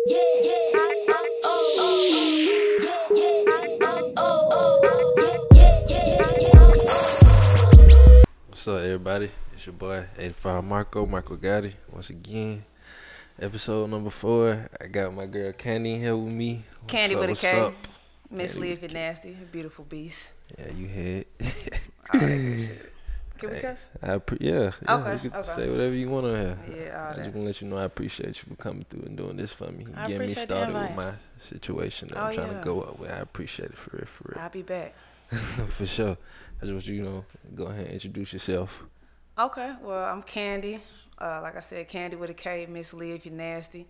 What's up, everybody? It's your boy 85 Marco Gotti. Once again, episode number 4. I got my girl Kandy here with me. Kandy with a K. Up? Miss Lee, if you're nasty, a beautiful beast. Yeah, you had. All that good shit. Can we cuss? Yeah. Okay. You can say whatever you want on here. Yeah, all I that. just want to let you know I appreciate you for coming through and doing this for me. I Getting me appreciate the started with invite. my situation that I'm trying to go up with. I appreciate it for real. I'll be back. For sure. I just want you to go ahead and introduce yourself. Okay, well, I'm Kandy. Like I said, Kandy with a K, Miss Lee, if you're nasty.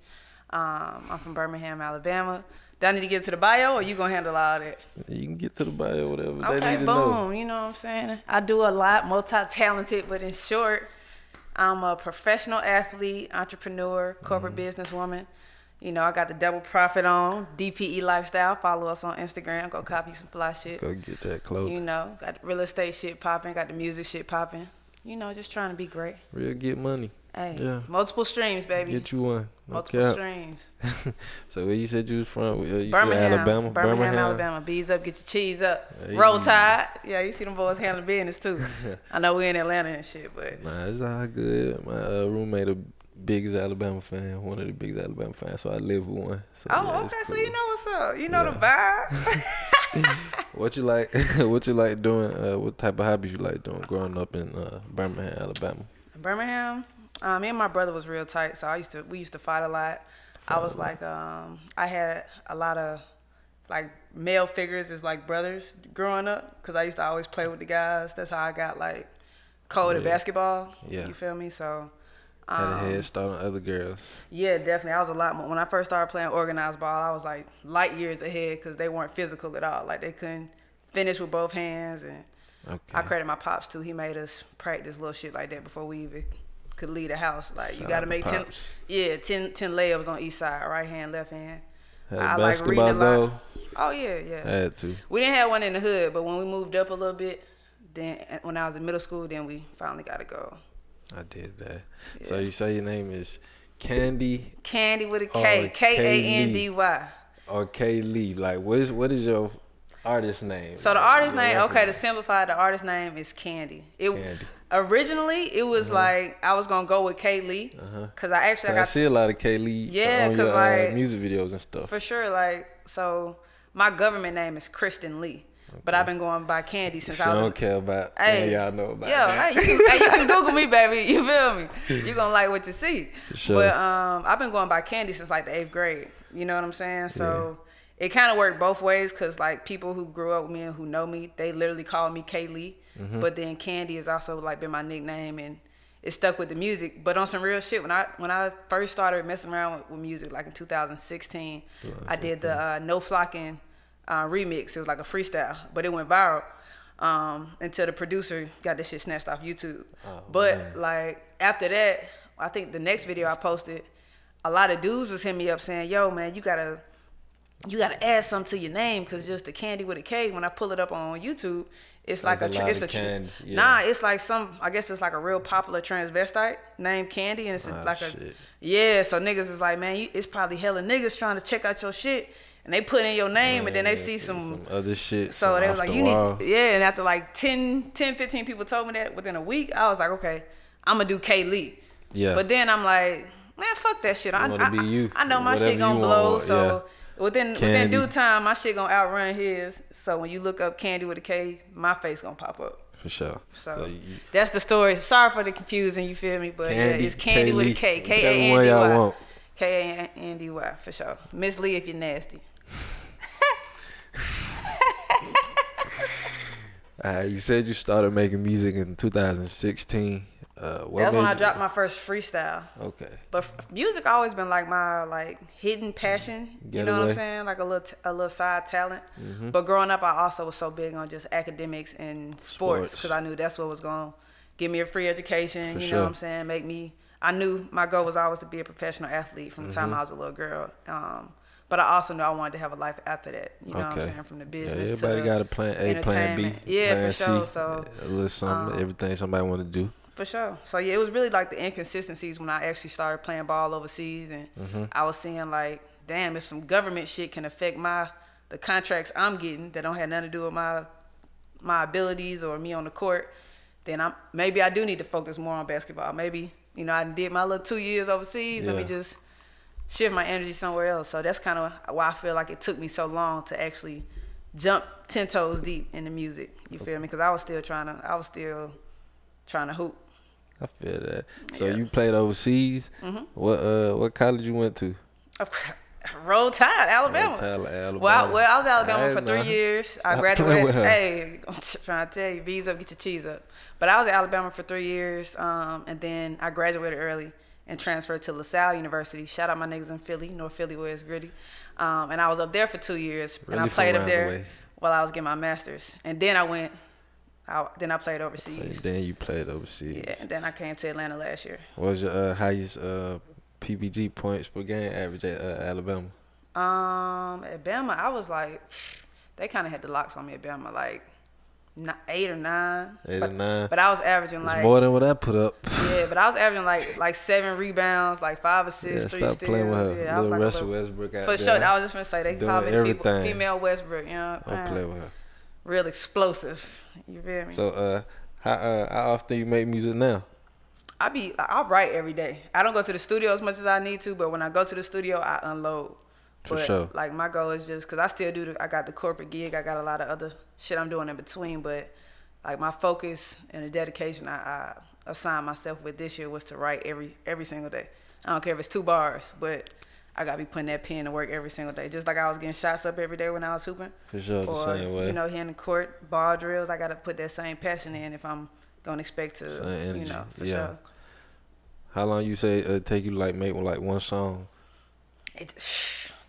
I'm from Birmingham, Alabama. Do I need to get to the bio, or you gonna handle all that? You can get to the bio, whatever they Okay, need to boom. know. You know what I'm saying? I do a lot, multi-talented, but in short, I'm a professional athlete, entrepreneur, corporate businesswoman. You know, I got the double profit on, DPE lifestyle. Follow us on Instagram. Go copy some fly shit. Go get that clothing. You know, got the real estate shit popping, got the music shit popping. You know, just trying to be great. Real get money. Hey, Yeah. multiple streams, baby. Get you one. No Multiple cap. streams. So where you said you was from? You Birmingham, said Alabama? Birmingham, Alabama. Bees up, get your cheese up. Hey. Roll Tide. Yeah, you see them boys handling business too. I know we in Atlanta and shit, but Nah, it's all good. My roommate a biggest Alabama fan, one of the biggest Alabama fans, so I live with one. So, oh, yeah, okay. it's So cool. you know what's up. You know the vibe. What you like? What you like doing? What type of hobbies you like doing? Growing up in Birmingham, Alabama. Birmingham. Me and my brother was real tight, so we used to fight a lot. I was like, I had a lot of like male figures as like brothers growing up, because I used to always play with the guys. That's how I got like cold at basketball. Yeah. You feel me? So Had a head start on other girls. yeah, definitely. I was a lot more. When I first started playing organized ball, I was like light years ahead, because they weren't physical at all. Like they couldn't finish with both hands, and I credit my pops too. He made us practice little shit like that before we even could leave the house. Like you gotta make 10 layups on each side, right hand, left hand. Had I a like reading a basketball lot. goal. Oh yeah. Had to. We didn't have one in the hood, but when we moved up a little bit, then when I was in middle school, then we finally got to go. I did that. Yeah. So you say your name is Kandy Kandy with a K, Kandy. or K Lee. Like what is your artist name? So the artist name, okay, to simplify, the artist name is Kandy. Kandy. Originally, it was like I was gonna go with K Lee, cause I see a lot of K Lee on your like music videos and stuff. For sure, like so, my government name is Kristen Lee, but I've been going by Kandy since I was. Don't care about. Hey, y'all know about. Hey, you can Google me, baby. You feel me? You gonna like what you see. For sure. But I've been going by Kandy since like the 8th grade. You know what I'm saying? So. Yeah. It kind of worked both ways, because like people who grew up with me and who know me, they literally call me K Lee. But then Kandy has also like been my nickname, and it stuck with the music. But on some real shit, when I first started messing around with music, like in 2016, I did the No Flocking remix. It was like a freestyle, but it went viral until the producer got this shit snatched off YouTube. But like after that, I think the next video I posted, a lot of dudes was hitting me up saying, "Yo, man, you gotta add something to your name, because just the Kandy with a K, when I pull it up on YouTube, it's like it's like I guess it's like a real popular transvestite named Kandy, and it's so niggas is like, man, it's probably hella niggas trying to check out your shit, and they put in your name, and then they see some other shit. So they was like, and after like 10, 15 people told me that within a week, I was like, okay, I'm gonna do K Lee. Yeah. But then I'm like, man, fuck that shit. I know my shit gonna blow, so. Within due time, my shit gonna outrun his. So when you look up Kandy with a K, my face gonna pop up. For sure. So that's the story. Sorry for the confusion, you feel me? But yeah, it's Kandy with a K. Kandy. Kandy, for sure. Miss Lee, if you're nasty. You said you started making music in 2016. That's when I dropped my first freestyle. Okay. But music always been like my hidden passion. You know what I'm saying? Like a little side talent. But growing up, I also was so big on just academics and sports, because I knew that's what was gonna give me a free education. You know what I'm saying? I knew my goal was always to be a professional athlete from the time I was a little girl. But I also knew I wanted to have a life after that. You know what I'm saying? From the business to everybody got a plan A, plan B, plan for sure. C, so a little something, everything somebody want to do. For sure. So yeah, it was really like the inconsistencies when I actually started playing ball overseas, and I was seeing like, damn, if some government shit can affect the contracts I'm getting that don't have nothing to do with my abilities or me on the court, then maybe I do need to focus more on basketball. Maybe, you know, I did my little 2 years overseas. Let me just shift my energy somewhere else. So that's kind of why I feel like it took me so long to actually jump 10 toes deep in the music. You feel me? Because I was still trying to hoop. I feel that. So you played overseas. What college you went to? Roll Tide, Alabama. Well, I was in Alabama for 3 years. I graduated. Hey, I'm trying to tell you, V's up, get your cheese up. But I was in Alabama for 3 years, and then I graduated early and transferred to LaSalle University. Shout out my niggas in Philly, North Philly, where it's gritty. And I was up there for 2 years, and I played up there while I was getting my master's. And then I played overseas. Then you played overseas. Yeah, and then I came to Atlanta last year. What was your highest PPG points per game average at Alabama? At Bama, I was like, they kind of had the locks on me at Bama, like 8 or 9. 8 or 9. But I was averaging it's like more than what I put up. Yeah, but I was averaging like 7 rebounds, like 5 assists, 3 steals. Stop playing with her. Yeah, Little Russell Westbrook out for there. sure. I was just gonna say they call me the female Westbrook. You know, don't play with her. Real explosive. You feel me? So how often you make music now? I write every day. I don't go to the studio as much as I need to, but when I go to the studio, I unload. For sure. Like my goal is just, cause I still I got the corporate gig. I got a lot of other shit I'm doing in between, but like my focus and the dedication I assigned myself with this year was to write every single day. I don't care if it's 2 bars, but I gotta be putting that pen to work every single day. Just like I was getting shots up every day when I was hooping. For sure, the same way. You know, here in the court, ball drills, I gotta put that same passion in if I'm gonna expect to, you know, for sure. How long you say it take you to like make one song?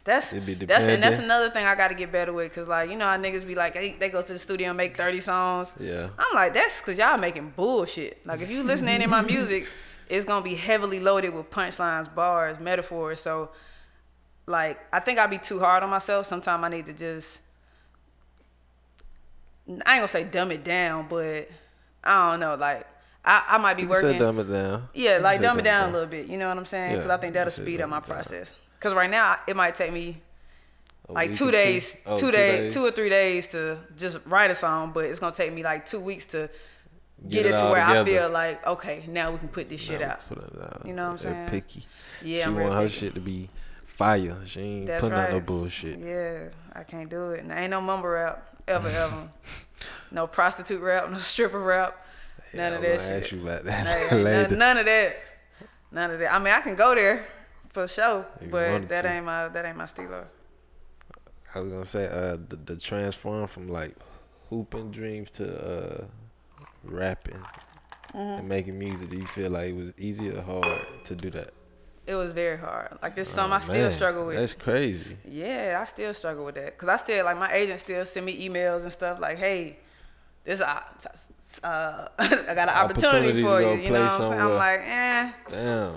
That's another thing I gotta get better with, cause like, you know how niggas be like, they go to the studio and make 30 songs. Yeah. I'm like, that's cause y'all making bullshit. Like if you listen to any of my music, it's gonna be heavily loaded with punchlines, bars, metaphors. So like, I think I be too hard on myself. Sometimes I need to just, I ain't gonna say dumb it down, but I don't know, like I might be working. You said dumb it down. Yeah, like dumb it down a little bit. You know what I'm saying? Because I think that'll speed up my process. Because right now it might take me like 2 days, 2 or 3 days to just write a song, but it's gonna take me like 2 weeks to get it to where I feel like, okay, now we can put this shit out. You know what I'm saying? Picky. Yeah, she want her shit to be fire. She ain't putting out no bullshit. Yeah, I can't do it. And ain't no mumble rap ever. No prostitute rap, no stripper rap. None of that shit. Ask you about that none of that. None of that. I mean, I can go there for sure, but that ain't my stilo. I was gonna say the transform from like hooping dreams to rapping and making music. Do you feel like it was easy or hard to do that? It was very hard. Like this something I still struggle with. That's crazy. Yeah, I still struggle with that. Cause I still, like, my agent still send me emails and stuff like, hey, this I got an opportunity for you. You know what I'm saying? I'm like, damn.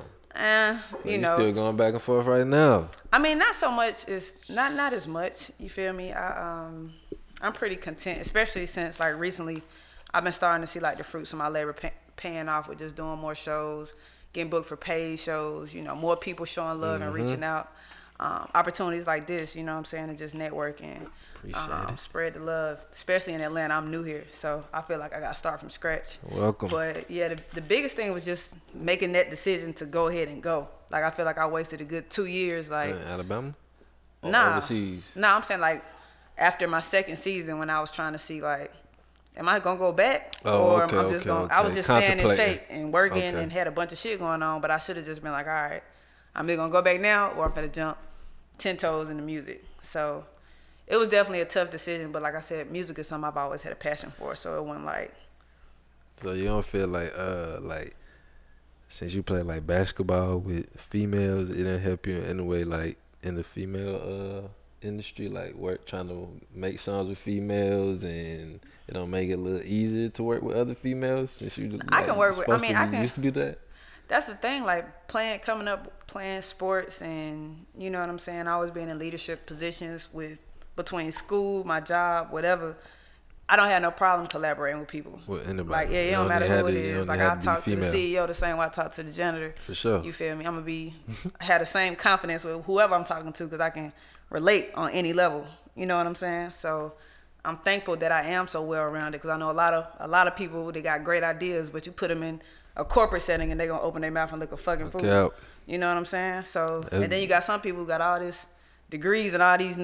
So you know, still going back and forth right now. I mean, not so much. It's not as much. You feel me? I'm pretty content, especially since like recently, I've been starting to see like the fruits of my labor paying off with just doing more shows, getting booked for paid shows. You know, more people showing love and reaching out. Opportunities like this, you know what I'm saying, and just networking. Spread the love, especially in Atlanta. I'm new here, so I feel like I got to start from scratch. Welcome. But yeah, the biggest thing was just making that decision to go ahead and go. Like I feel like I wasted a good 2 years. Like in Alabama? Or nah, overseas? Nah, I'm saying like after my second season when I was trying to see like, am I gonna go back I'm just going? I was just staying in shape and working and had a bunch of shit going on, but I should have just been like, all right, I'm either gonna go back now or I'm gonna jump 10 toes in the music. So it was definitely a tough decision, but like I said, music is something I've always had a passion for, so it wasn't like. So you don't feel like since you play like basketball with females, it didn't help you in a way like in the female industry, like trying to make songs with females, and it don't make it a little easier to work with other females since you. I can work with. I mean, I can. Used to do that. That's the thing, like coming up playing sports, and you know what I'm saying. I always been in leadership positions between school, my job, whatever. I don't have no problem collaborating with people. With anybody. Like, yeah, it don't matter who it is. Like, I talk to the CEO the same way I talk to the janitor. For sure. You feel me? I'm gonna have the same confidence with whoever I'm talking to because I can relate on any level. You know what I'm saying? So I'm thankful that I am so well rounded because I know a lot of people, they got great ideas, but you put them in a corporate setting and they're gonna open their mouth and look a fucking fool. You know what I'm saying? So, and then you got some people who got all this degrees and all this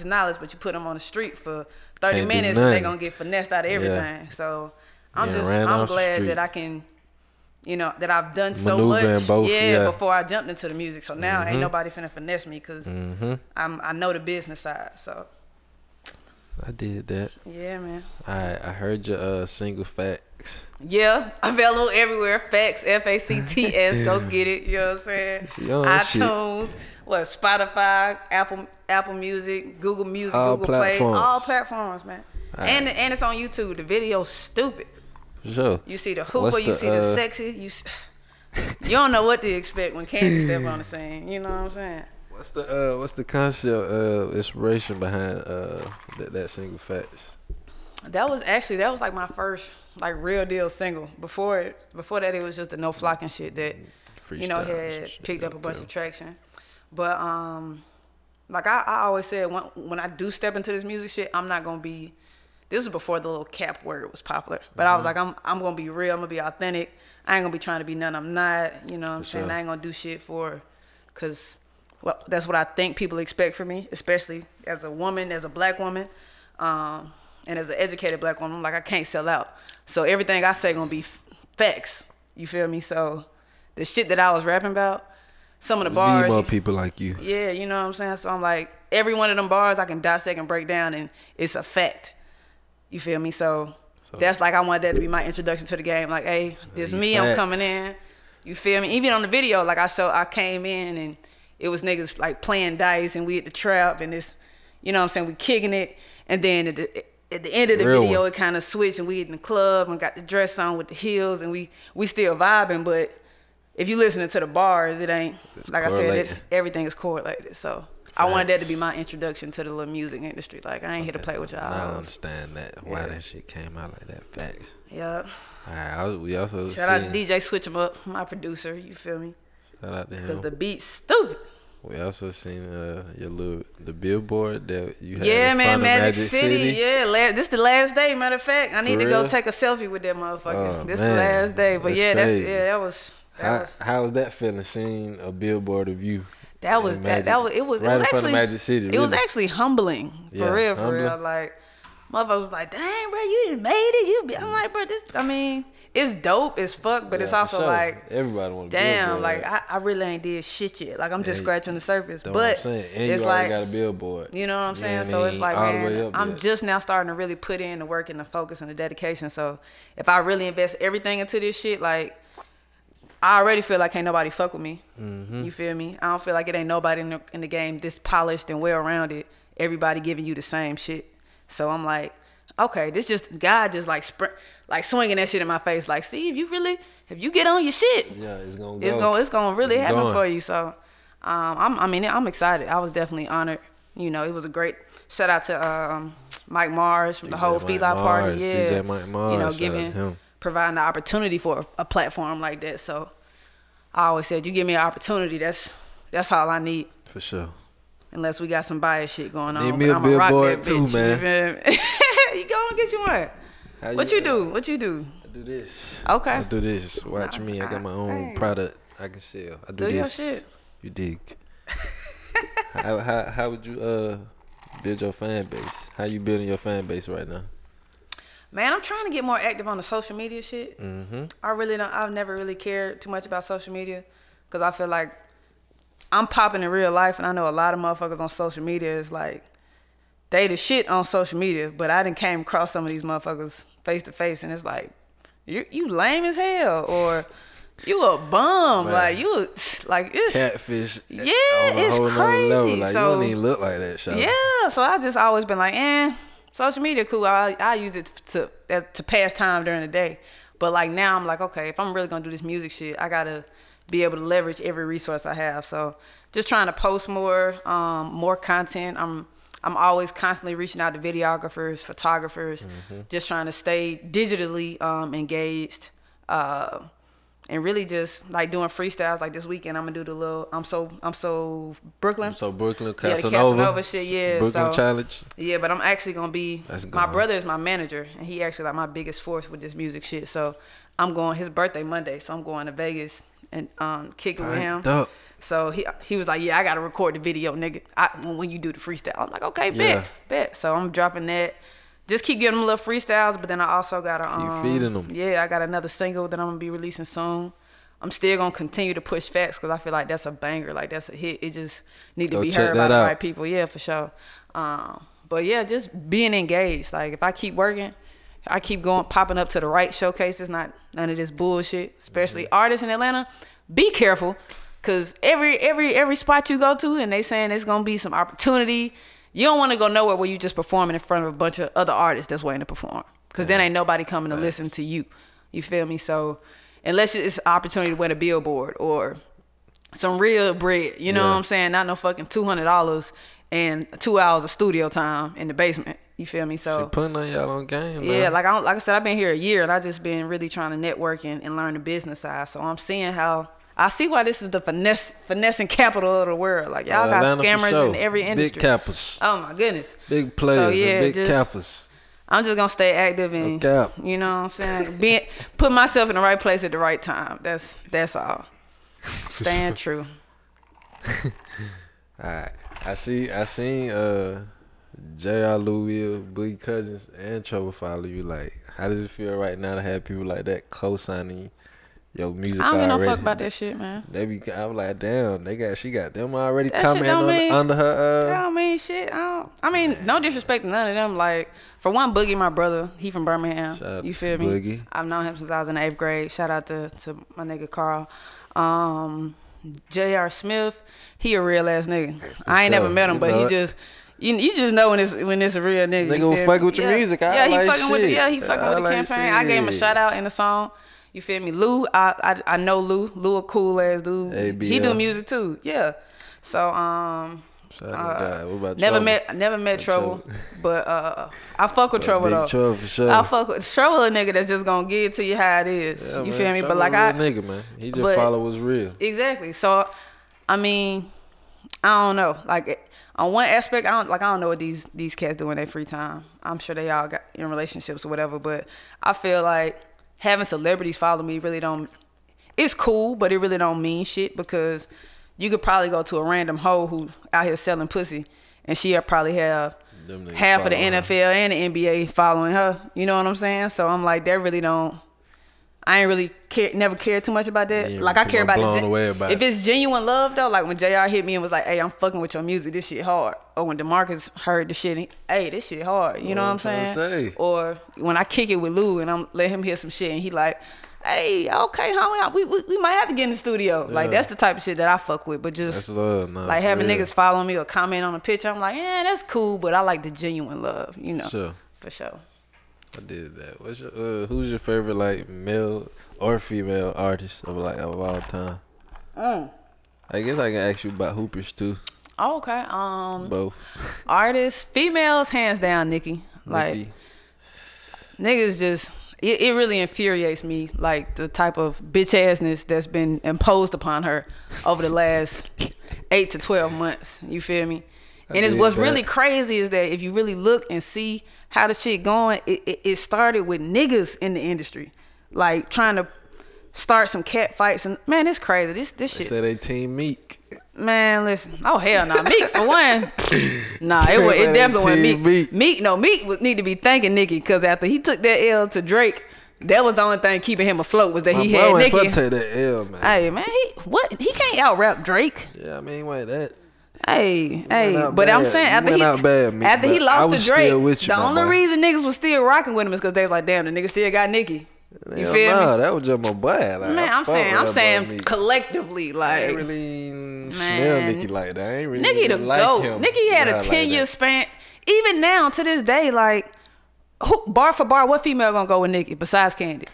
knowledge, but you put them on the street for 30 minutes and they're gonna get finessed out of everything. Yeah. So I'm glad that I can, you know, that I've done so much before I jumped into the music. So now ain't nobody finna finesse me because I know the business side. So I did that. Yeah, man. I heard your single Facts. Yeah, available everywhere. Facts, FACTS. Go get it. You know what I'm saying? iTunes, Spotify, Apple Music, Google Music, Google Play, all platforms, man. And it's on YouTube. The video's stupid. Sure. You see the hooper, you see the sexy. You don't know what to expect when Kandy step on the scene. You know what I'm saying? What's the concept inspiration behind that single Facts? That was like my first like real deal single. Before that it was just the No Flocking shit that had picked up a bunch of traction. But like I always said, when I do step into this music shit, I'm not gonna be. This was before the little cap word was popular. But I was like, I'm gonna be real. I'm gonna be authentic. I ain't gonna be trying to be none I'm not. You know what I'm saying? I ain't gonna do shit cause that's what I think people expect from me, especially as a woman, as a black woman, and as an educated black woman. Like I can't sell out. So everything I say gonna be facts. You feel me? So the shit that I was rapping about, some of the bars. Need more people like you. Yeah, you know what I'm saying? So I'm like, every one of them bars I can dissect and break down and it's a fact. You feel me? So that's like, I wanted that to be my introduction to the game. Like, hey, this me, facts. I'm coming in. You feel me? Even on the video, like I came in and it was niggas like playing dice and we at the trap and this, you know what I'm saying? We kicking it. And then at the end of the video, it kind of switched and we in the club and got the dress on with the heels and we still vibing. But if you listening to the bars, it ain't, like I said, everything is correlated. So I wanted that to be my introduction to the little music industry. Like, I ain't here to play with y'all. I understand that. Why that shit came out like that. Facts. Yeah. All right. We also shout out to DJ Switch 'em Up, my producer. You feel me? Shout out to him. Because the beat's stupid. We also seen the billboard that you had. Yeah, man, Magic City. Yeah, this the last day. Matter of fact, I need to go take a selfie with that motherfucker. This the last day. But that was. How was that feeling? Seeing a billboard of you. It was actually Magic City. It was actually humbling for real. Like, motherfuckers was like, "Dang, bro, you done made it." I'm like, bro, it's dope as fuck, but it's also like everybody want. Damn, like I really ain't did shit yet. Like I'm just scratching the surface. But what I'm saying. And it's you like got a billboard. You know what I'm saying? So it's like, man, I'm just now starting to really put in the work and the focus and the dedication. So if I really invest everything into this shit, like, I already feel like ain't nobody fuck with me. You feel me? I don't feel like it ain't nobody in the game this polished and well-rounded. Everybody giving you the same shit. So I'm like, okay, this just God just like swinging that shit in my face. Like, see, if you get on your shit, it's gonna really happen for you. So, I'm excited. I was definitely honored. You know, it was a great shout out to Mike Mars from the whole Feedlot Party. Yeah, DJ Mike Mars. You know, providing the opportunity for a platform like that. So I always said, you give me an opportunity, that's all I need. For sure. Unless we got some bias shit going on. Need me a billboard too, man. You go and get you one. What you do? I do this. Okay. I do this. Watch me. I got my own product I can sell. I do this. Your shit. You dig. How would you build your fan base? How you building your fan base right now? Man, I'm trying to get more active on the social media shit. I've never really cared too much about social media because I feel like I'm popping in real life, and I know a lot of motherfuckers on social media is like, they the shit on social media, but I done came across some of these motherfuckers face to face, and it's like, you lame as hell, or you a bum, man. Like it's catfish. Yeah, it's crazy. Level. Like, so, you don't even look like that, shawty. Yeah, so I just always been like, social media cool. I use it to pass time during the day. But like now I'm like, okay, if I'm really gonna do this music shit, I gotta be able to leverage every resource I have. So just trying to post more content. I'm always constantly reaching out to videographers, photographers, just trying to stay digitally engaged. And really just like doing freestyles. Like this weekend, I'm gonna do the little I'm so Brooklyn. Brooklyn, Yeah, the Casanova shit. Yeah, Brooklyn challenge. Yeah, but I'm actually gonna be. My brother is my manager, and he actually like my biggest force with this music shit. So I'm going. His birthday Monday, so I'm going to Vegas and kicking with him. So he was like, yeah, I gotta record the video, nigga. When you do the freestyle, I'm like, okay, bet. So I'm dropping that. Just keep giving them little freestyles, but then I also got keep feeding them. Yeah, I got another single that I'm gonna be releasing soon. I'm still gonna continue to push facts because I feel like that's a banger, like that's a hit. It just need to be heard by the right people. Yeah, for sure. But yeah, just being engaged. Like if I keep working, I keep going, popping up to the right showcases, not none of this bullshit. Especially artists in Atlanta, be careful, cause every spot you go to and they saying it's gonna be some opportunity. You don't want to go nowhere where you just performing in front of a bunch of other artists that's waiting to perform. Because then ain't nobody coming to listen to you. You feel me? So unless it's an opportunity to win a billboard or some real bread, you know what I'm saying? Not no fucking $200 and 2 hours of studio time in the basement. You feel me? So she putting on y'all on game, man. Yeah, like I said, I've been here a year and I just been really trying to network and learn the business side. So I'm seeing how I see why this is the finessing capital of the world. Like y'all got Atlanta scammers in every industry. Big cappers. Oh my goodness. Big players and big cappers. I'm just gonna stay active and you know what I'm saying? Put myself in the right place at the right time. That's all. Staying true. Alright. I seen J.R. Louis, Boogie Cousins, and Trouble follow you. Like, how does it feel right now to have people like that co-signing your music? I don't give no fuck about that shit, man. I'm like, damn, she got them already coming under her. That don't mean shit. I mean, no disrespect to none of them. Like, for one, Boogie, my brother, he from Birmingham. Shout you feel me? Boogie. I've known him since I was in the 8th grade. Shout out to my nigga Carl. J.R. Smith, he a real ass nigga. I ain't never met him, but he just. You just know when it's a real nigga. Nigga will fuck with your music. He fucking with the campaign. Shit. I gave him a shout out in the song. You feel me? Lou, I know Lou. Lou a cool ass dude. ABL. He do music too. Yeah. So never met Trouble, but I fuck with Trouble though. Trouble for sure. I fuck with Trouble, a nigga that's just gonna give it to you how it is. Yeah, you man, feel me? Trouble But like nigga, man. He just follow what's real. Exactly. So I mean, I don't know. Like on one aspect, I don't know what these cats do in their free time. I'm sure they all got in relationships or whatever, but I feel like having celebrities follow me really don't. It's cool, but it really don't mean shit because you could probably go to a random hoe who out here selling pussy, and she'll probably have half of the NFL and the NBA following her. You know what I'm saying? So I'm like, that really don't. I ain't really never cared too much about that. Like I care about it. If it's genuine love though, like when JR hit me and was like, "Hey, I'm fucking with your music. This shit hard." Or when DeMarcus heard the shit, "Hey, this shit hard." You know what I'm saying? Or when I kick it with Lou and I'm let him hear some shit and he like, "Hey, okay, homie, we might have to get in the studio." Yeah. Like that's the type of shit that I fuck with. But just that's love, like having niggas follow me or comment on a picture, I'm like, yeah, that's cool. But I like the genuine love, you know, for sure. I did that. What's your who's your favorite like male or female artist of all time? I guess I can ask you about hoopers too. Oh, okay. Both. Artists, females, hands down, Nicki. Like niggas just it really infuriates me, like the type of bitch assness that's been imposed upon her over the last 8 to 12 months. You feel me? And what's really crazy is that if you really look and see how the shit going, it started with niggas in the industry, like trying to start some cat fights. And man, it's crazy. This shit. They said they team Meek. Man, listen. Oh hell no, Meek for one. Nah, it definitely wasn't Meek. Meek would need to be thanking Nicki because after he took that L to Drake, that was the only thing keeping him afloat was that he had Nicki. Take that L, man. Hey man, he can't out rap Drake. Yeah, I mean, wait that. Hey, but I'm saying after he lost to Drake, the only reason niggas was still rocking with him is because they was like, damn, the nigga still got Nicki. You feel me? That was just my boy. Like, man, I'm saying collectively, like I ain't really smell Nicki like that. I ain't really Nicki the like GOAT. him. Nicki had a 10-year span. Even now to this day, like bar for bar, what female gonna go with Nicki besides Kandy?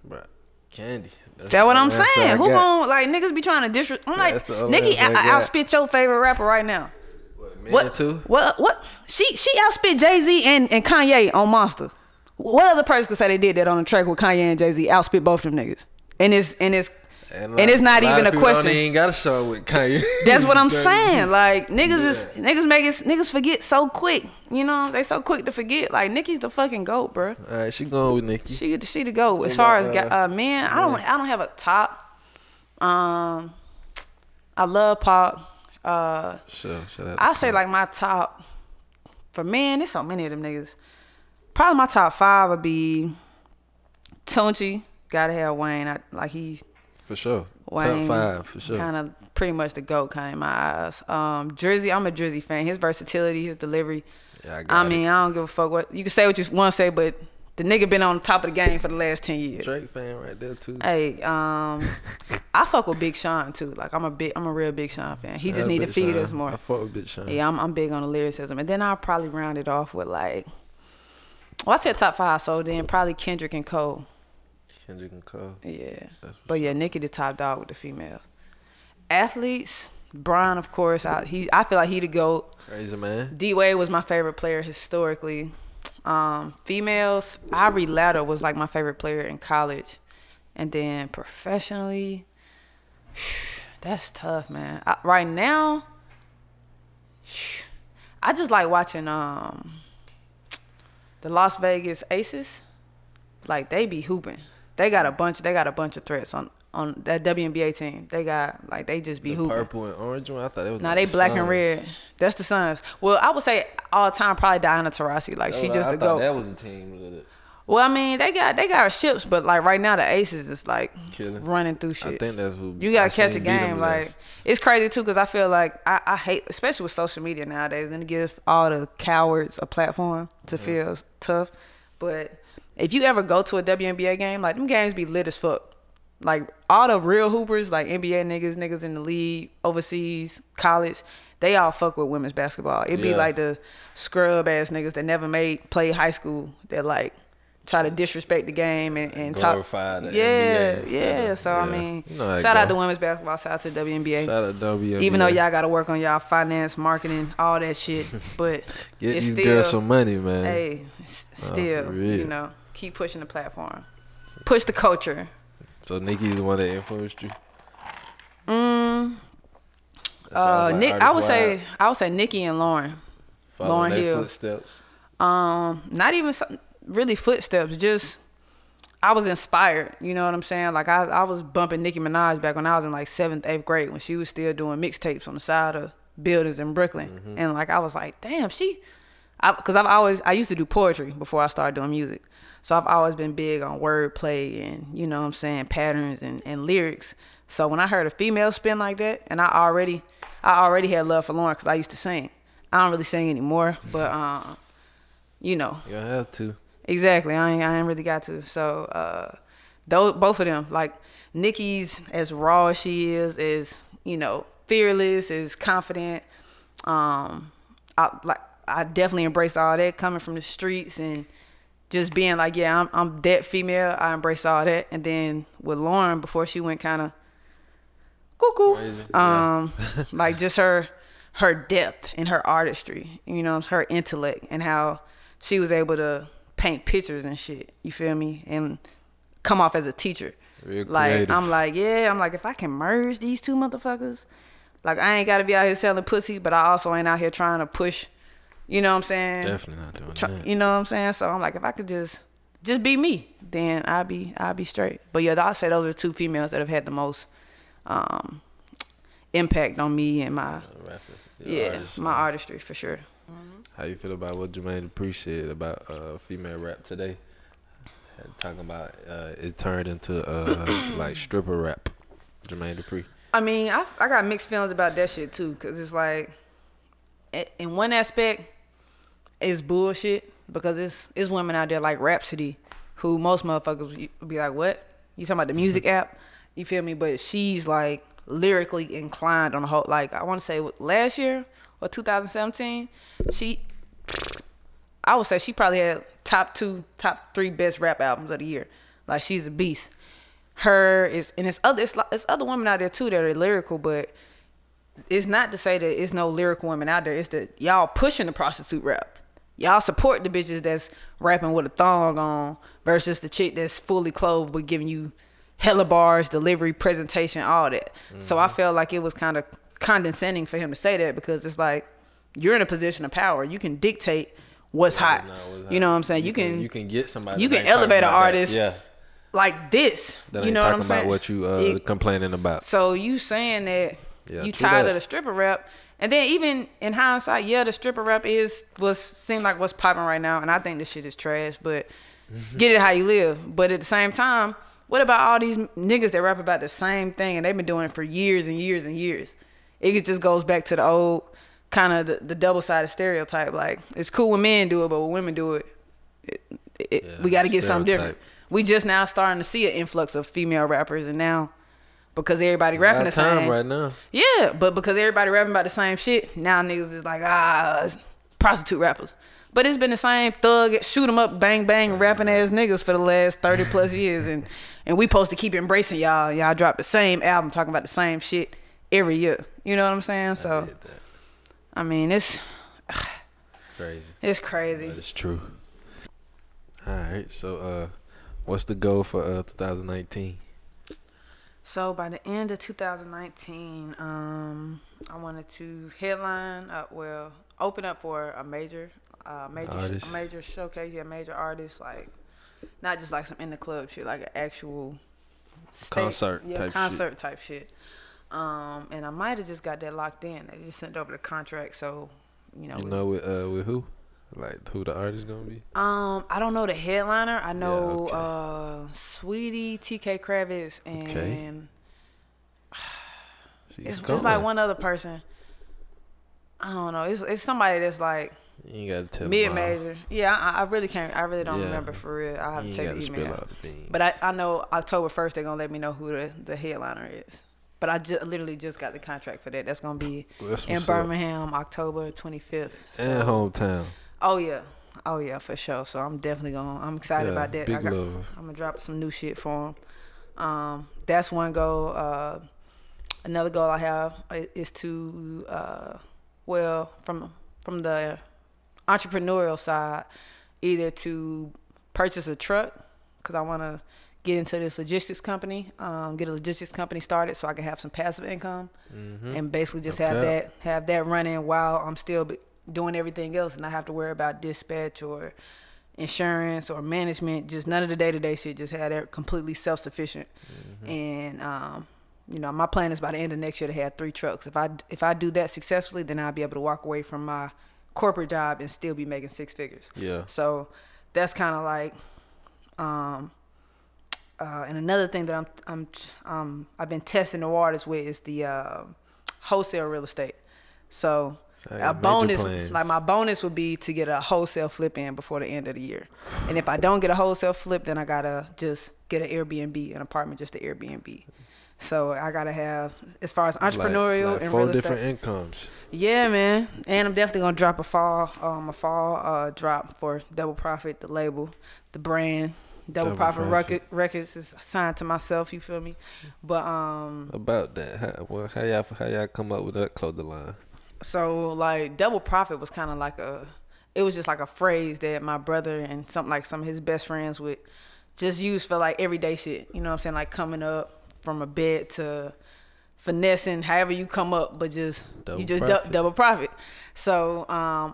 Bruh, Kandy. That's what I'm saying. Who gon' like niggas be trying to disrespect? I'm like, Nicki, I'll spit your favorite rapper right now. What, What? too? What? She outspit Jay-Z and Kanye on Monster. What other person could say they did that on the track with Kanye and Jay-Z? Outspit both of them niggas. And it's not even a question. They ain't got a show with Kanye. That's what I'm saying. Like niggas forget so quick. You know, they so quick to forget. Like Nicki's the fucking GOAT, bro. All right, she going with Nicki. She the GOAT. As far as men, I don't have a top. I love Pop. Sure. I say like my top for men. There's so many of them niggas. Probably my top 5 would be Tunchi. Gotta have Wayne. For sure. Wayne, Top 5 for sure. Kind of pretty much the GOAT kind of in my eyes. Drizzy, I'm a Drizzy fan. His versatility, his delivery. Yeah, I don't give a fuck what you can say what you want to say, but the nigga been on top of the game for the last 10 years. Drake fan right there too. Hey, I fuck with Big Sean too. Like I'm a real Big Sean fan. He just need to feed us more. I fuck with Big Sean. Yeah, I'm big on the lyricism, and then I'll probably round it off with like, well, I said top 5, so then probably Kendrick and Cole. Kendrick and Cole. Yeah, but yeah, Nicki the top dog with the females. Athletes, Brian, of course. I feel like he the GOAT. Crazy man. D-Wade was my favorite player historically. Females, Ivory Latter was like my favorite player in college, and then professionally, that's tough, man. Right now, I just like watching the Las Vegas Aces. Like they be hooping. They got a bunch of threats on that WNBA team. They just be hooping. Purple and orange one. I thought it was. Nah, they black and red. That's the Suns. Well, I would say all the time probably Diana Taurasi. Like she just the GOAT. That was the team. Well, I mean they got ships, but like right now the Aces is like running through shit. I think that's who you gotta catch a game. Like it's crazy too because I feel like I hate, especially with social media nowadays, then to give all the cowards a platform to feel tough. But if you ever go to a WNBA game, like them games be lit as fuck. Like all the real hoopers, like NBA niggas in the league, overseas, college, they all fuck with women's basketball. It'd be like the scrub ass niggas that never play high school that like try to disrespect the game and glorify talk. The NBA Yeah. So I mean, shout out to women's basketball, shout out to WNBA. Shout out to WNBA. Even though y'all gotta work on y'all finance, marketing, all that shit, but get it's these still, girls some money, man. Hey, still, you know, keep pushing the platform, push the culture. So Nicki's the one that influenced you. Nick, I would say Nicki and Lauren. Following Lauryn Hill. Footsteps. Not even really footsteps. Just I was inspired. You know what I'm saying? Like I was bumping Nicki Minaj back when I was in like 7th, 8th grade when she was still doing mixtapes on the side of buildings in Brooklyn, and like I was like, damn, because I used to do poetry before I started doing music. So I've always been big on wordplay and, you know what I'm saying, patterns and lyrics. So when I heard a female spin like that, and I already had love for Lauren because I used to sing. I don't really sing anymore, but, you know. You don't have to. Exactly. I ain't really got to. So both of them, like Nicki's as raw as she is, you know, fearless, is confident. I definitely embraced all that coming from the streets and just being like, yeah, I'm that female. I embrace all that. And then with Lauren, before she went kind of cuckoo, like just her depth and her artistry, you know, her intellect and how she was able to paint pictures and shit. You feel me? And come off as a teacher. Real like creative. I'm like if I can merge these two motherfuckers, like I ain't gotta be out here selling pussy, but I also ain't out here trying to push. You know what I'm saying? Definitely not doing that. You know what I'm saying? So I'm like, if I could just be me, then I'll be straight. But yeah, I'll say those are two females that have had the most impact on me and my my artistry for sure. How you feel about what Jermaine appreciated about female rap today? Talking about it turned into like stripper rap. Jermaine Dupri. I mean, I got mixed feelings about that shit too, cause it's like, in one aspect, it's bullshit because it's women out there like Rhapsody, who most motherfuckers would be like, what? You talking about the music app? You feel me? But she's like lyrically inclined on the whole. Like I want to say last year or 2017, I would say she probably had top 3 best rap albums of the year. Like she's a beast. It's other women out there too that are lyrical, but it's not to say that it's no lyrical women out there. It's that y'all pushing the prostitute rap. Y'all support the bitches that's rapping with a thong on versus the chick that's fully clothed but giving you hella bars, delivery, presentation, all that. So I felt like it was kind of condescending for him to say that, because it's like, you're in a position of power. You can dictate what's hot. You know what I'm saying? You can get somebody. You can elevate an artist. Yeah. Like this. That you know what I'm saying? About what you complaining about. So you saying that you tired of the stripper rap, and then even in hindsight, yeah, the stripper rap seem like what's popping right now, and I think this shit is trash. But get it how you live. But at the same time, what about all these niggas that rap about the same thing and they've been doing it for years and years and years? It just goes back to the old kind of the double-sided stereotype. Like, it's cool when men do it, but when women do it, we got to get something different. We just now starting to see an influx of female rappers, and now because everybody rapping the same right now. Yeah, but because everybody rapping about the same shit, now niggas is like, it's prostitute rappers. But it's been the same thug, shoot 'em up, bang bang, rapping ass niggas for the last 30 plus years, and we supposed to keep embracing y'all. Y'all drop the same album talking about the same shit every year. You know what I'm saying? So I mean, it's crazy. It's crazy. But it's true. All right. So, what's the goal for 2019? So by the end of 2019, I wanted to headline, open up for a major showcase, major artist, like not just like some in the club shit, like an actual concert type shit. And I might have just got that locked in. They just sent over the contract, so with who? Like who the artist gonna be? I don't know the headliner. I know Sweetie, TK Kravitz, and it's like one other person. I don't know. It's somebody that's like you ain't gotta tell mid-major. Yeah, I really can't. I really don't remember for real. I have to check the email. But I know October 1st they're gonna let me know who the headliner is. But I literally just got the contract for that. That's gonna be in Birmingham, October 25th. So. And hometown. Oh yeah, for sure. So I'm definitely I'm excited about that. I'm gonna drop some new shit for him. That's one goal. Another goal I have is to from the entrepreneurial side, either to purchase a truck, because I want to get into this logistics company, get a logistics company started so I can have some passive income, and basically just have that running while I'm still doing everything else, and not have to worry about dispatch or insurance or management, just none of the day-to-day shit, just have that completely self-sufficient. And my plan is by the end of next year to have 3 trucks. If I do that successfully, then I'll be able to walk away from my corporate job and still be making 6 figures. Yeah. So that's kind of like and another thing that I've been testing the waters with is the wholesale real estate. So a bonus, like my bonus would be to get a wholesale flip in before the end of the year. And if I don't get a wholesale flip, then I gotta just get an Airbnb, an apartment, just an Airbnb. So I gotta have, as far as entrepreneurial and 4 real estate, different incomes. Yeah, man. And I'm definitely gonna drop a fall drop for Double Profit, the label, the brand. Double Profit Records is signed to myself. You feel me? But about that, how y'all come up with that clothing line? So like Double Profit was kind of like it was just like a phrase that my brother and some of his best friends would just use for like everyday shit. You know what I'm saying? Like coming up from a bed to finessing, however you come up, but double profit. So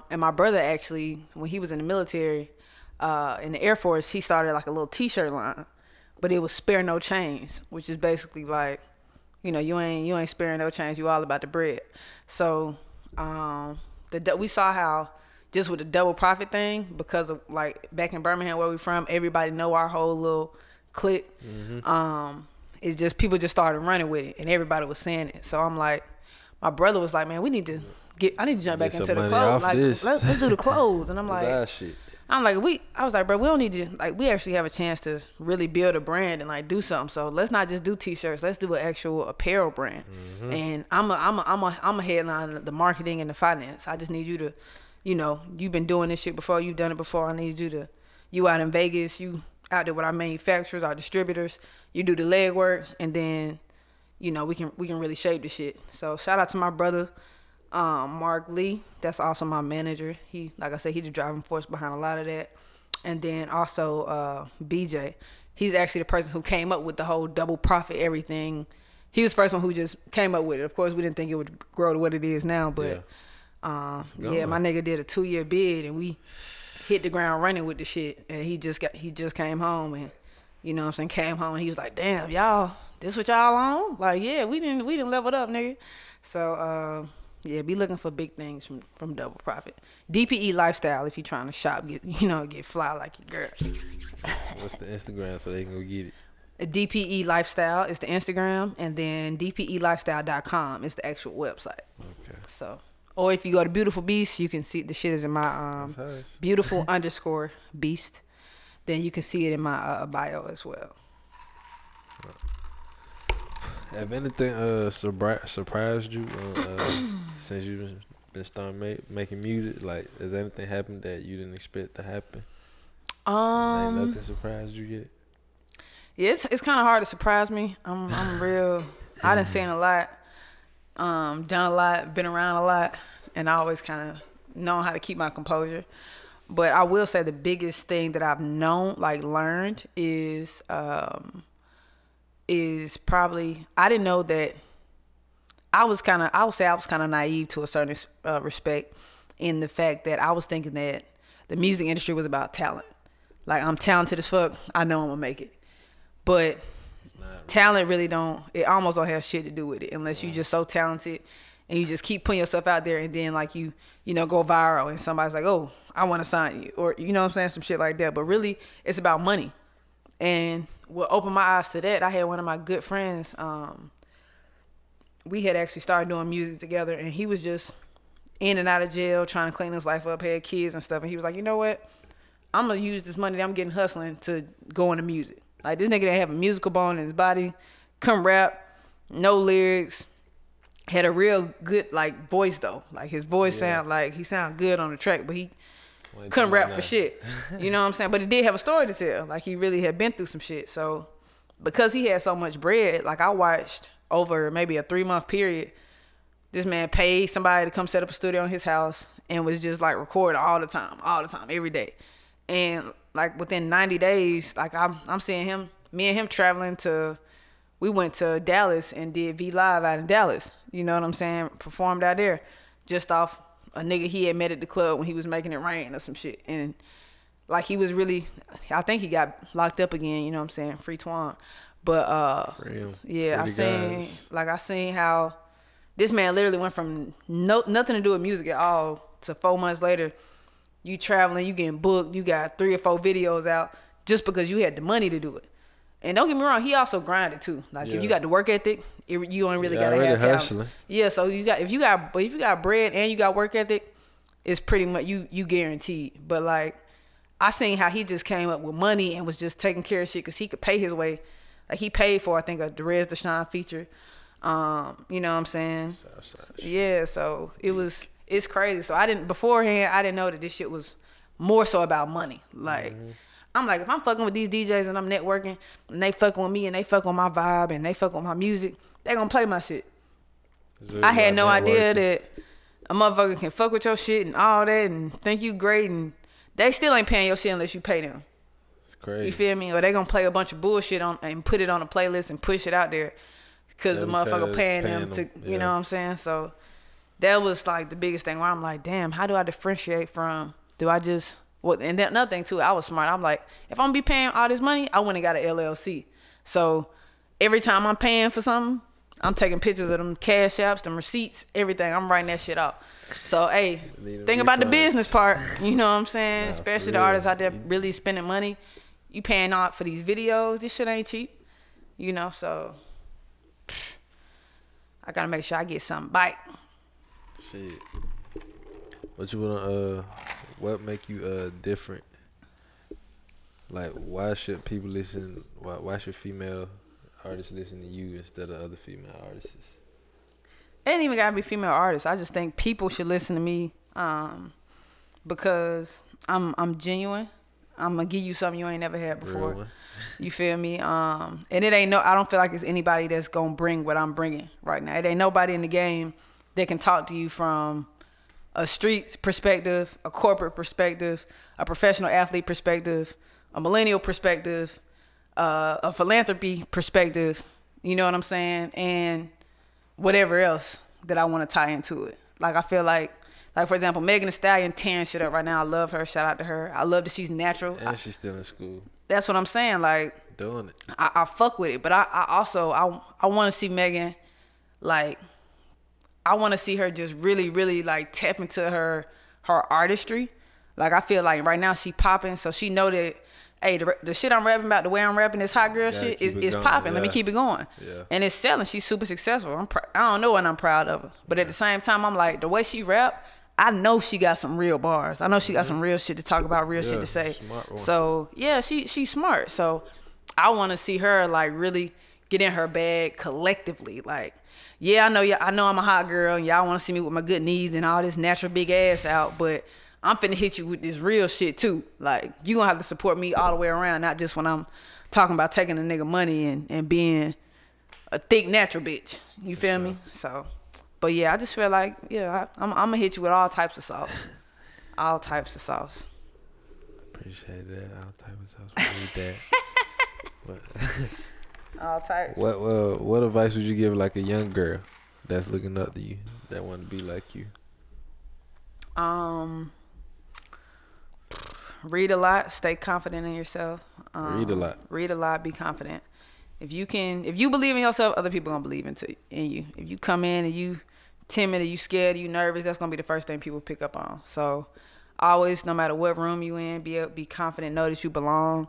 and my brother actually, when he was in the military, in the Air Force, he started like a little T-shirt line, but it was spare no change, which is basically like, you ain't sparing no change. You all about the bread. So we saw how just with the Double Profit thing, because of like back in Birmingham where we from, everybody know our whole little clique. It's just people just started running with it, and everybody was saying it. So I'm like, my brother was like, man, I need to jump back into the clothes. Like, let's do the clothes. And I'm like, I was like, bro, we don't need to, like, we actually have a chance to really build a brand and like do something. So let's not just do T-shirts. Let's do an actual apparel brand. And I'm a headline the marketing and the finance. I just need you to, you've been doing this shit before. You've done it before. I need you out in Vegas. You out there with our manufacturers, our distributors. You do the legwork, and then, you know, we can really shape the shit. So shout out to my brother, Mark Lee. That's also my manager. He, like I said, he's the driving force behind a lot of that. And then also BJ. He's actually the person who came up with the whole double profit everything. He was the first one who just came up with it. Of course, we didn't think it would grow to what it is now, but my nigga did a 2-year bid and we hit the ground running with the shit. And he just came home and, you know what I'm saying, came home and he was like, damn, y'all, this what y'all on? Like, yeah, we didn't level up, nigga. So yeah, be looking for big things from Double Profit. DPE Lifestyle if you're trying to shop, get fly like your girl. What's the Instagram so they can go get it? DPE Lifestyle is the Instagram, and then DPELifestyle.com is the actual website. Okay. So, or if you go to Beautiful Beast, you can see the shit is in my beautiful _ beast. Then you can see it in my bio as well. Have anything surprised you since you've been starting making music? Like, has anything happened that you didn't expect to happen? Ain't nothing surprised you yet? Yeah, it's kind of hard to surprise me. I'm real. I done seen a lot, done a lot, been around a lot, and I always kind of know how to keep my composure. But I will say the biggest thing that I've learned is probably, I didn't know that I would say I was kind of naive to a certain respect in the fact that I was thinking that the music industry was about talent. Like, I'm talented as fuck, I know I'm gonna make it. But talent really it almost don't have shit to do with it unless you just so talented and you just keep putting yourself out there and then like you go viral and somebody's like, oh, I want to sign you, or you know what I'm saying, some shit like that. But really it's about money. And what opened my eyes to that, I had one of my good friends, we had actually started doing music together and he was just in and out of jail trying to clean his life up, had kids and stuff, and he was like, you know what, I'm gonna use this money that I'm getting hustling to go into music. Like, this nigga didn't have a musical bone in his body, couldn't rap, no lyrics, had a real good like voice though. Like, his voice he sound good on the track, but he couldn't rap for shit. You know what I'm saying? But he did have a story to tell. Like, he really had been through some shit. So because he had so much bread, like, I watched over maybe a 3-month period, this man paid somebody to come set up a studio in his house and was just like recording all the time, every day. And like within 90 days, like I'm seeing him, me and him traveling we went to Dallas and did V Live out in Dallas. You know what I'm saying? Performed out there just off a nigga he had met at the club when he was making it rain or some shit. And like, he was really, I think he got locked up again, you know what I'm saying? Free Twan. But yeah, I seen how this man literally went from nothing to do with music at all to 4 months later, you traveling, you getting booked, you got 3 or 4 videos out just because you had the money to do it. And don't get me wrong, he also grinded too. Like, if you got the work ethic, you ain't really gotta have talent. Hustling. Yeah, so if you got bread and you got work ethic, it's pretty much you guaranteed. But like, I seen how he just came up with money and was just taking care of shit because he could pay his way. Like, he paid for, I think, a Derez Deshaun feature. You know what I'm saying? Yeah, so it's crazy. So beforehand, I didn't know that this shit was more so about money. Like, I'm like, if I'm fucking with these DJs and I'm networking and they fucking with me and they fuck on my vibe and they fuck on my music, they gonna play my shit. I had no idea that a motherfucker can fuck with your shit and all that and think you great, and they still ain't paying your shit unless you pay them. It's crazy. You feel me? Or they gonna play a bunch of bullshit on and put it on a playlist and push it out there because the motherfucker paying them to, you know what I'm saying? So that was like the biggest thing where I'm like, damn, how do I differentiate from, and then another thing too, I was smart. I'm like, if I'm gonna be paying all this money, I went and got an LLC. So every time I'm paying for something, I'm taking pictures of them cash apps, them receipts, everything. I'm writing that shit out. So, hey, think about the business part. You know what I'm saying? Especially the artists out there really spending money. You paying out for these videos. This shit ain't cheap. You know, so I gotta make sure I get something bite. Shit. What make you different? Like, why should people listen? Why should female artists listen to you instead of other female artists? It ain't even gotta be female artists. I just think people should listen to me because I'm genuine. I'm gonna give you something you ain't never had before. Real one. You feel me? And it ain't I don't feel like it's anybody that's gonna bring what I'm bringing right now. It ain't nobody in the game that can talk to you from a street perspective, a corporate perspective, a professional athlete perspective, a millennial perspective, a philanthropy perspective. You know what I'm saying? And whatever else that I want to tie into it. Like, I feel like for example, Megan Thee Stallion tearing shit up right now. I love her. Shout out to her. I love that she's natural. And she's still in school. That's what I'm saying. Like, doing it. I fuck with it. But I also want to see Megan, like, I want to see her just really, really, like, tap into her artistry. Like, I feel like right now she popping. So she know that, hey, the shit I'm rapping about, the way I'm rapping this hot girl shit is popping. Let me keep it going. Yeah. And it's selling. She's super successful. I don't know, and I'm proud of her. But at the same time, I'm like, the way she rap, I know she got some real bars. I know she got some real shit to talk about, real shit to say. So yeah, she's smart. So I want to see her, like, really get in her bag collectively. Like, yeah, I know I'm a hot girl, and y'all want to see me with my good knees and all this natural big ass out, but I'm finna hit you with this real shit too. Like, you gonna have to support me all the way around, not just when I'm talking about taking a nigga money and being a thick natural bitch. You feel me? So. But yeah, I just feel like, yeah, I'm gonna hit you with all types of sauce. All types of sauce. Appreciate that. All types of sauce. We need that. All types. What advice would you give, like, a young girl that's looking up to you, that want to be like you? Read a lot. Stay confident in yourself. Read a lot. Read a lot. Be confident. If you believe in yourself, other people gonna believe in you. If you come in and you timid, or you scared, or you nervous, that's gonna be the first thing people pick up on. So always, no matter what room you in, be confident, know that you belong,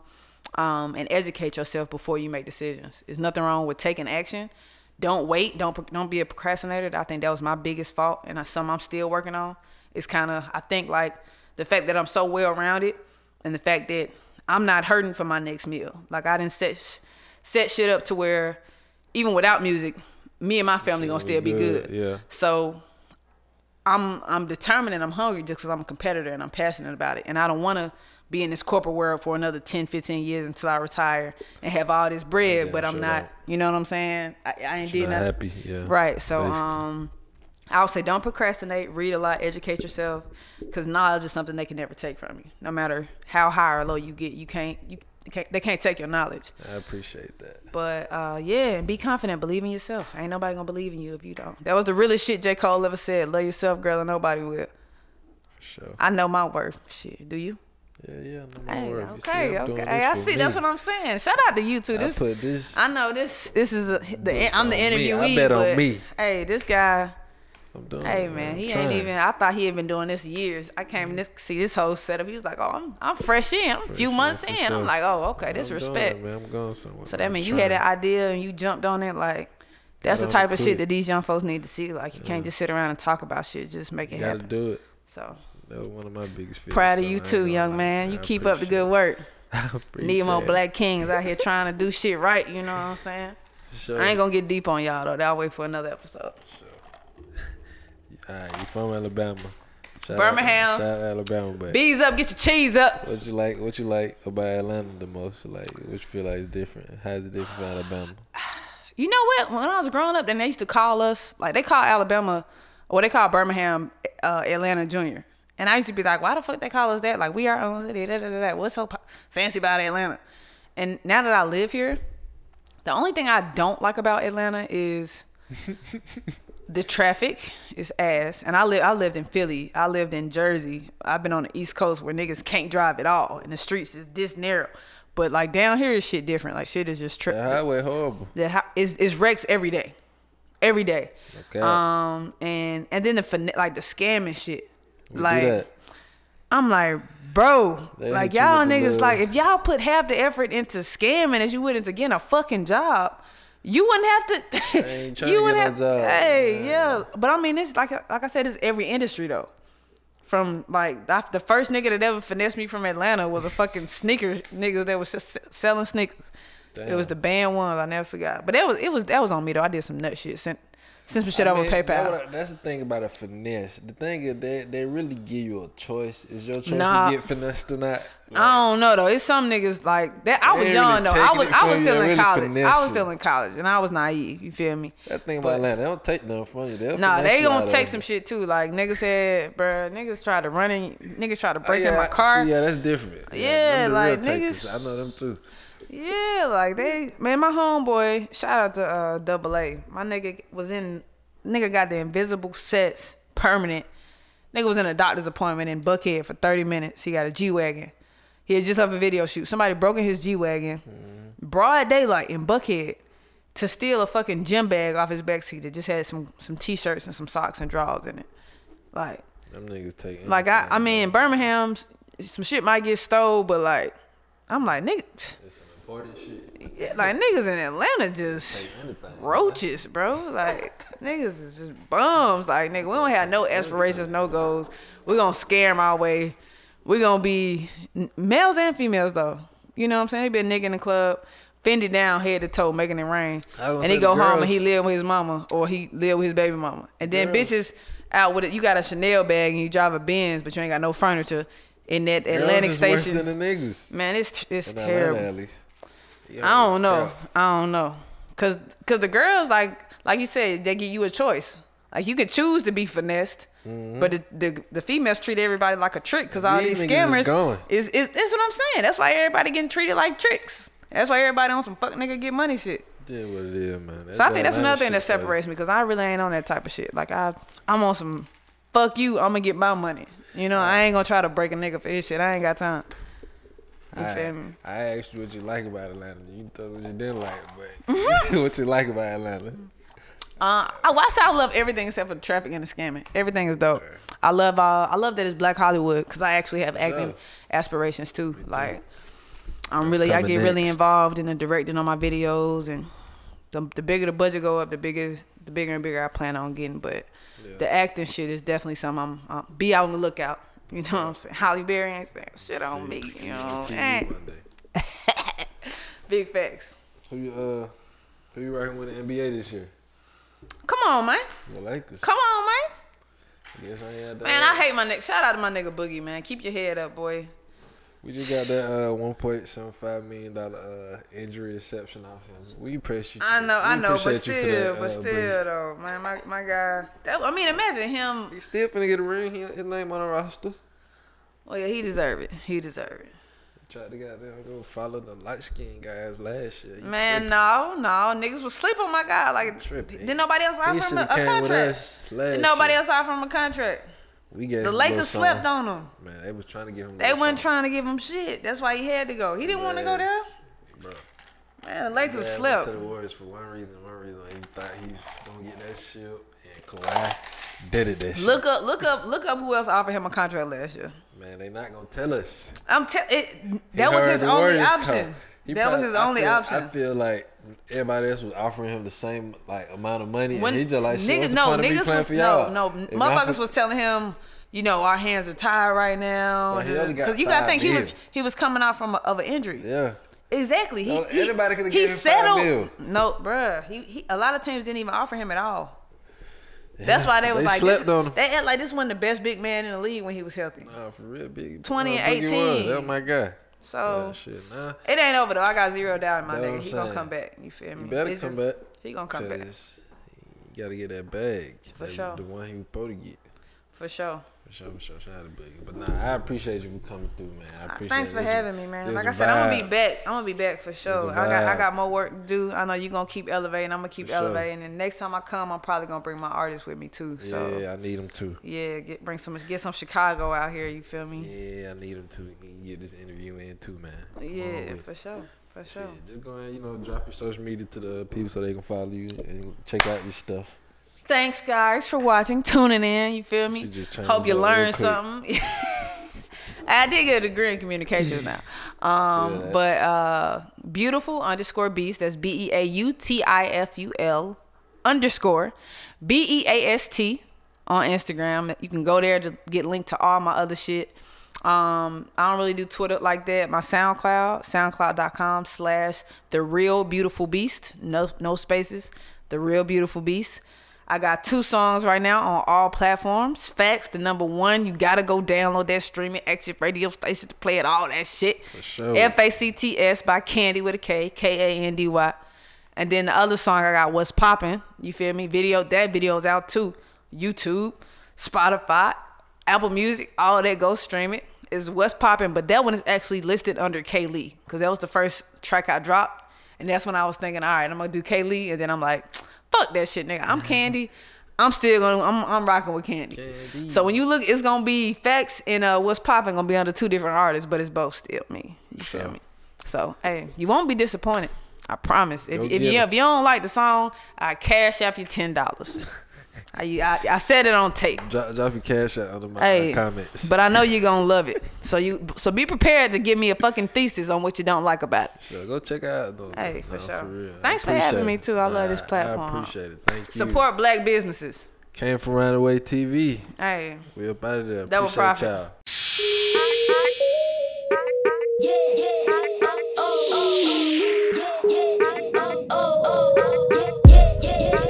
and educate yourself before you make decisions. There's nothing wrong with taking action. Don't wait. Don't be a procrastinator. I think that was my biggest fault, and that's something I'm still working on. It's kind of, I think, like, the fact that I'm so well rounded, and the fact that I'm not hurting for my next meal. Like, I didn't set shit up to where even without music, me and my family gonna still be good. Yeah. So I'm determined and I'm hungry just because I'm a competitor and I'm passionate about it. And I don't want to be in this corporate world for another 10, 15 years until I retire and have all this bread, Yeah, but I'm not, you know what I'm saying? I ain't did nothing. Happy, yeah. Right. So basically. I would say don't procrastinate, read a lot, educate yourself, because knowledge is something they can never take from you. No matter how high or low you get, they can't take your knowledge. I appreciate that. But yeah, and be confident, believe in yourself. Ain't nobody gonna believe in you if you don't. That was the realest shit J. Cole ever said. Love yourself, girl, and nobody will. For sure. I know my worth. Shit, do you? Yeah, I know my worth. Okay. I see. That's what I'm saying. Shout out to you too. I know this is I'm the interviewee. I bet on me. Hey, this guy. I'm doing Hey man, he ain't even. I thought he had been doing this years. I came to see this whole setup. He was like, "Oh, I'm fresh in. I'm a few months in." Sure. I'm like, "Oh, okay, this respect." Man, I'm going somewhere. So that means you had that idea and you jumped on it. Like, that's the type of shit that these young folks need to see. Like, you can't just sit around and talk about shit. Just make it happen. You gotta do it. So that was one of my biggest fears. Proud of you too, young man. You keep up the good work. Need more black kings out here trying to do shit right. You know what I'm saying? Sure. I ain't gonna get deep on y'all though. That'll wait for another episode. Sure. All right, you from Alabama? Birmingham. Shout out Alabama, but bees up, get your cheese up. What you like about Atlanta the most? Like, what you feel like is different? How's it different from Alabama? You know what? When I was growing up, then they used to call us, like, they call Alabama, or they call Birmingham Atlanta Junior. And I used to be like, why the fuck they call us that? Like, we our own city. What's so fancy about Atlanta? And now that I live here, the only thing I don't like about Atlanta is the traffic is ass. And I lived in Philly. I lived in Jersey. I've been on the East Coast where niggas can't drive at all. And the streets is this narrow. But like down here is shit different. Like shit is just The highway horrible. It's wrecks every day. Every day. Okay. And then the scamming shit. We do that. I'm like, bro, They like hit you y'all with the niggas, little- like if y'all put half the effort into scamming as you would into getting a fucking job, you wouldn't have to. I ain't trying to get no job. Hey, yeah, but I mean, it's like I said, it's every industry though. From like the first nigga that ever finessed me from Atlanta was a fucking sneaker nigga that was just selling sneakers. Damn. It was the band ones, I never forgot. But that was on me though. I did some nut shit. Send some shit over PayPal. That's the thing about a finesse. The thing is they really give you a choice. Is your choice to get finessed or not? Like, I don't know though. It's some niggas like that. I was young though. I was still in college. I was still in college and I was naive. You feel me? That thing about Atlanta, they don't take nothing from you. They gonna take some shit too. Like niggas said, bruh, niggas try to run in, niggas try to break in my car. Yeah, that's different. Yeah, like niggas. I know them too. Yeah, like my homeboy, shout out to Double A. My nigga got the invisible sets permanent. Nigga was in a doctor's appointment in Buckhead for 30 minutes. He got a G-Wagon. He had just left a video shoot. Somebody broke in his G-Wagon, broad daylight in Buckhead, to steal a fucking gym bag off his backseat that just had some t-shirts and some socks and drawers in it. Like, them niggas taking. Like I mean, Birmingham, some shit might get stole, but like, I'm like, nigga. It's some important shit. Yeah, like niggas in Atlanta just roaches, bro. Like niggas is just bums. Like nigga, we don't have no aspirations, no goals. We gonna scare them our way. We gonna be males and females though. You know what I'm saying? He be a nigga in the club, fended down head to toe, making it rain. And he go home and he live with his mama or he live with his baby mama. And then bitches out with it. You got a Chanel bag and you drive a Benz, but you ain't got no furniture in that Atlantic station. Worse than the niggas. Man, it's terrible. Atlanta, at least. I don't know. Cause the girls like you said, they give you a choice. Like you could choose to be finessed. But the females treat everybody like a trick because all these scammers is that's what I'm saying. That's why everybody getting treated like tricks. That's why everybody on some fuck nigga get money shit. Yeah, what it is, man. So I think that's another thing that separates me because I really ain't on that type of shit. Like I'm on some fuck you. I'm gonna get my money. You know, I ain't gonna try to break a nigga for his shit. I ain't got time. You feel me? I asked you what you like about Atlanta. You told me what you didn't like, but what you like about Atlanta? I love everything except for the traffic and the scamming. Everything is dope. I love that it's Black Hollywood because I actually have acting aspirations too. Like I get really involved in the directing on my videos, and the bigger the budget go up, the bigger and bigger I plan on getting. But the acting shit is definitely something I'm be out on the lookout. You know what I'm saying? Holly Berry ain't saying shit on me. You know, big facts. Who you working with in the NBA this year? Come on, man. I like this. Come on, man. Yes, Man, I hate my nigga. Shout out to my nigga Boogie, man. Keep your head up, boy. We just got that $1.75 million injury exception off him. We appreciate you. I know, but still though, man, my guy. Imagine him. He's still finna get a ring. His name on the roster. Well, yeah, he deserve it. He Tried to go follow the light skinned guys last year. Man, no, niggas was sleep on my guy. Like, didn't nobody else offer him a contract? Didn't nobody else offer him a contract? The Lakers slept on him. Man, they was trying to give him. They wasn't trying to give him shit. That's why he had to go. He didn't want to go there. Bro. Man, the Lakers slept. Went to the Warriors for one reason. He thought he's gonna get that shit, and Kawhi did it. That shit. Look up who else offered him a contract last year. Man, they not gonna tell us. That was his only option. That was his only option. I feel like everybody else was offering him the same amount of money, and he just like, motherfuckers was telling him, you know, our hands are tied right now. Because you gotta think he was coming out of an injury. Yeah. Exactly. Anybody could have given him $5 million. No, bruh. He a lot of teams didn't even offer him at all. Yeah, that's why they slept on him. They act like this wasn't the best big man in the league when he was healthy. Nah, for real, big. 2018. Oh my God. So it ain't over though. I got zero doubt in my nigga. He gonna come back. You feel me? He better come back. He gonna come back. You gotta get that bag. For sure. The one he was supposed to get. For sure. Shout out to Biggie. But nah, I appreciate you for coming through, man. I appreciate Thanks for having me, man. Like I said, I'm gonna be back for sure. I got more work to do. I know you're gonna keep elevating. I'm gonna keep elevating. And next time I come, I'm probably gonna bring my artists with me too. So yeah, I need them too. Yeah, get some Chicago out here. You feel me? Yeah, I need them too. Get this interview in too, man. Yeah, for sure. For sure. Just go ahead, drop your social media to the people so they can follow you and check out your stuff. Thanks, guys, for watching, tuning in. You feel me? Hope you learned something. I did get a degree in communications now. But beautiful_beast, that's BEAUTIFUL _BEAST on Instagram. You can go there to get linked to all my other shit. I don't really do Twitter like that. My SoundCloud, soundcloud.com/TheRealBeautifulBeast. No spaces. The Real Beautiful Beast. I got 2 songs right now on all platforms. Facts, the #1. You gotta go download that, stream it, exit radio station to play it, all that shit. For sure. FACTS by Kandy with a K, Kandy. And then the other song I got, What's Poppin'. You feel me? That video's out too. YouTube, Spotify, Apple Music, all that. Go stream it. Is What's Poppin', but that one is actually listed under K Lee because that was the first track I dropped. And that's when I was thinking, all right, I'm gonna do K Lee, and then I'm like, fuck that shit, nigga. I'm Kandy. I'm rocking with Kandy. So when you look, it's gonna be Facts and What's Poppin' gonna be under 2 different artists, but it's both still me. You feel me? So hey, you won't be disappointed. I promise. If you don't like the song, I cash app you $10. I said it on tape. Drop your cash out under my comments. But I know you're gonna love it. So be prepared to give me a fucking thesis on what you don't like about it. Sure, go check it out though. Hey, for sure. For real. Thanks for having me too. I love this platform. I appreciate it. Thank you. Support black businesses. CameFromRoundTheWayTV. Hey. We up out of there. Double Appreciate profit. y'all. Yeah.